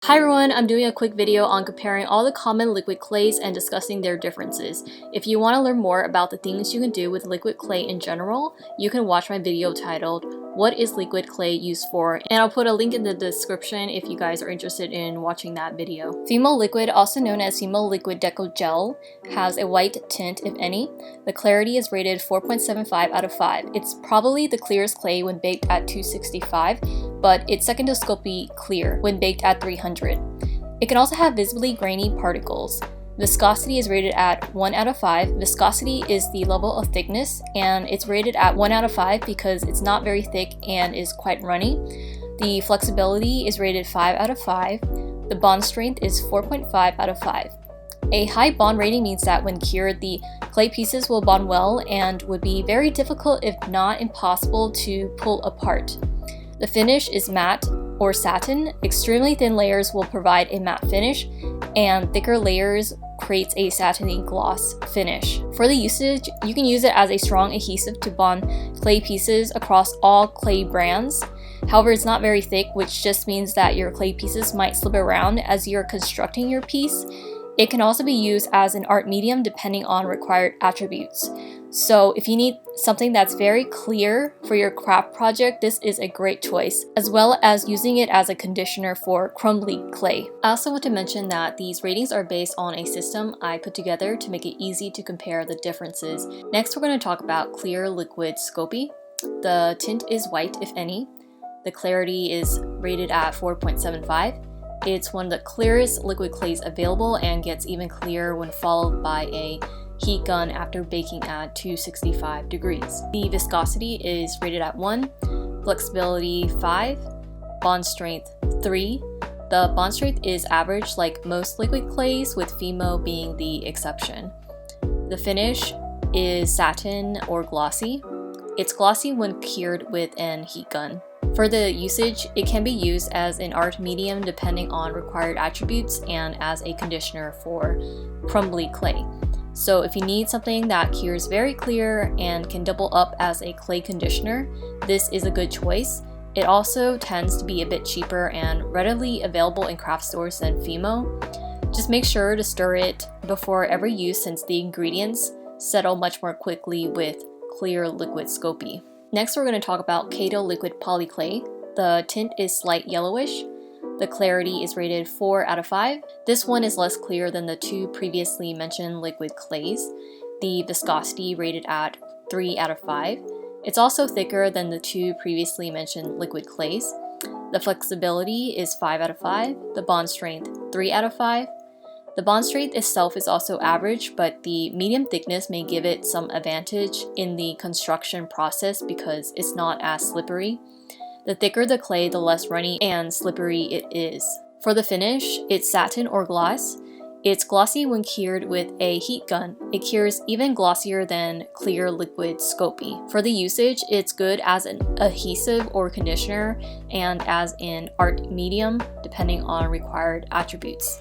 Hi everyone, I'm doing a quick video on comparing all the common liquid clays and discussing their differences. If you want to learn more about the things you can do with liquid clay in general, you can watch my video titled "What is liquid clay used for?" and I'll put a link in the description if you guys are interested in watching that video. Fimo liquid, also known as Fimo liquid deco gel, has a white tint if any. The clarity is rated 4.75 out of 5. It's probably the clearest clay when baked at 265, but it's second to Sculpey clear when baked at 300. It can also have visibly grainy particles. Viscosity is rated at 1 out of 5. Viscosity is the level of thickness, and it's rated at 1 out of 5 because it's not very thick and is quite runny. The flexibility is rated 5 out of 5. The bond strength is 4.5 out of 5. A high bond rating means that when cured, the clay pieces will bond well and would be very difficult, if not impossible, to pull apart. The finish is matte or satin. Extremely thin layers will provide a matte finish, and thicker layers creates a satiny gloss finish. For the usage, you can use it as a strong adhesive to bond clay pieces across all clay brands. However, it's not very thick, which just means that your clay pieces might slip around as you're constructing your piece. It can also be used as an art medium depending on required attributes. So if you need something that's very clear for your craft project, this is a great choice, as well as using it as a conditioner for crumbly clay. I also want to mention that these ratings are based on a system I put together to make it easy to compare the differences. Next, we're going to talk about clear liquid Sculpey. The tint is white if any. The clarity is rated at 4.75. It's one of the clearest liquid clays available and gets even clearer when followed by a heat gun after baking at 265 degrees. The viscosity is rated at 1, flexibility 5, bond strength 3. The bond strength is average like most liquid clays, with Fimo being the exception. The finish is satin or glossy. It's glossy when cured with an heat gun. For the usage, it can be used as an art medium depending on required attributes and as a conditioner for crumbly clay. So if you need something that cures very clear and can double up as a clay conditioner, this is a good choice. It also tends to be a bit cheaper and readily available in craft stores than Fimo. Just make sure to stir it before every use, since the ingredients settle much more quickly with clear liquid Sculpey. Next, we're going to talk about Kato liquid polyclay. The tint is slight yellowish. The clarity is rated 4 out of 5. This one is less clear than the two previously mentioned liquid clays. The viscosity rated at 3 out of 5. It's also thicker than the two previously mentioned liquid clays. The flexibility is 5 out of 5. The bond strength 3 out of 5. The bond strength itself is also average, but the medium thickness may give it some advantage in the construction process because it's not as slippery. The thicker the clay, the less runny and slippery it is. For the finish, it's satin or gloss. It's glossy when cured with a heat gun. It cures even glossier than clear liquid Sculpey. For the usage, it's good as an adhesive or conditioner and as an art medium depending on required attributes.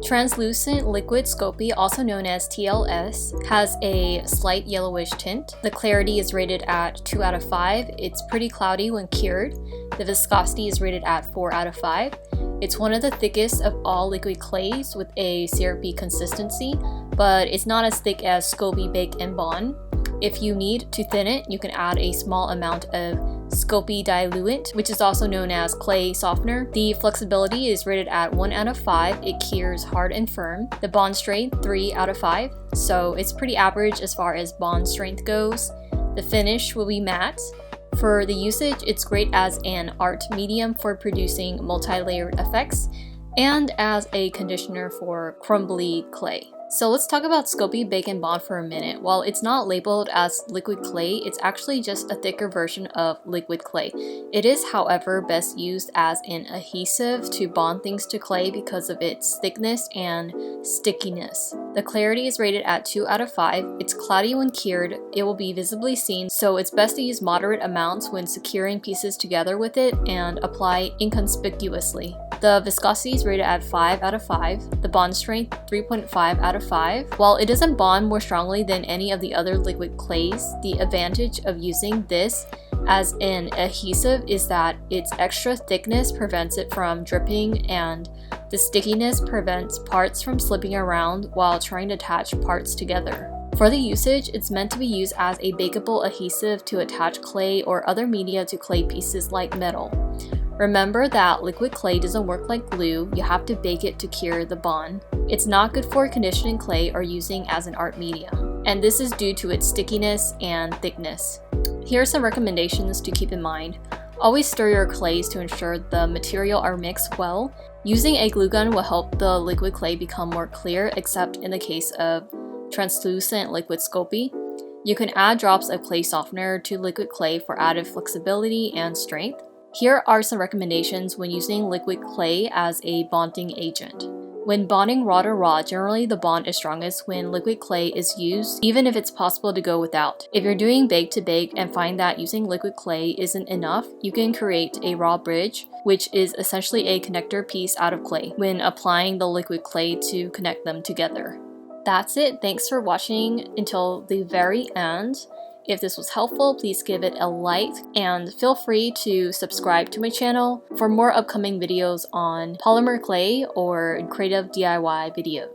Translucent liquid Sculpey, also known as TLS, has a slight yellowish tint. The clarity is rated at 2 out of 5. It's pretty cloudy when cured. The viscosity is rated at 4 out of 5. It's one of the thickest of all liquid clays with a syrupy consistency, but it's not as thick as Sculpey Bake and Bond. If you need to thin it, you can add a small amount of Sculpey diluent, which is also known as clay softener. The flexibility is rated at 1 out of 5. It cures hard and firm. The bond strength 3 out of 5, so it's pretty average as far as bond strength goes. The finish will be matte. For the usage, it's great as an art medium for producing multi-layered effects and as a conditioner for crumbly clay. So let's talk about Sculpey Bake and Bond for a minute. While it's not labeled as liquid clay, it's actually just a thicker version of liquid clay. It is, however, best used as an adhesive to bond things to clay because of its thickness and stickiness. The clarity is rated at 2 out of 5. It's cloudy when cured. It will be visibly seen, so it's best to use moderate amounts when securing pieces together with it and apply inconspicuously. The viscosity is rated at 5 out of 5. The bond strength 3.5 out of 5. While it doesn't bond more strongly than any of the other liquid clays, the advantage of using this as an adhesive is that its extra thickness prevents it from dripping, and the stickiness prevents parts from slipping around while trying to attach parts together. For the usage, it's meant to be used as a bakeable adhesive to attach clay or other media to clay pieces like metal. Remember that liquid clay doesn't work like glue, you have to bake it to cure the bond. It's not good for conditioning clay or using as an art medium, and this is due to its stickiness and thickness. Here are some recommendations to keep in mind. Always stir your clays to ensure the material are mixed well. Using a glue gun will help the liquid clay become more clear, except in the case of translucent liquid Sculpey. You can add drops of clay softener to liquid clay for added flexibility and strength. Here are some recommendations when using liquid clay as a bonding agent. When bonding raw to raw, generally the bond is strongest when liquid clay is used, even if it's possible to go without. If you're doing bake to bake and find that using liquid clay isn't enough, you can create a raw bridge, which is essentially a connector piece out of clay, when applying the liquid clay to connect them together. That's it. Thanks for watching until the very end. If this was helpful, please give it a like and feel free to subscribe to my channel for more upcoming videos on polymer clay or creative DIY videos.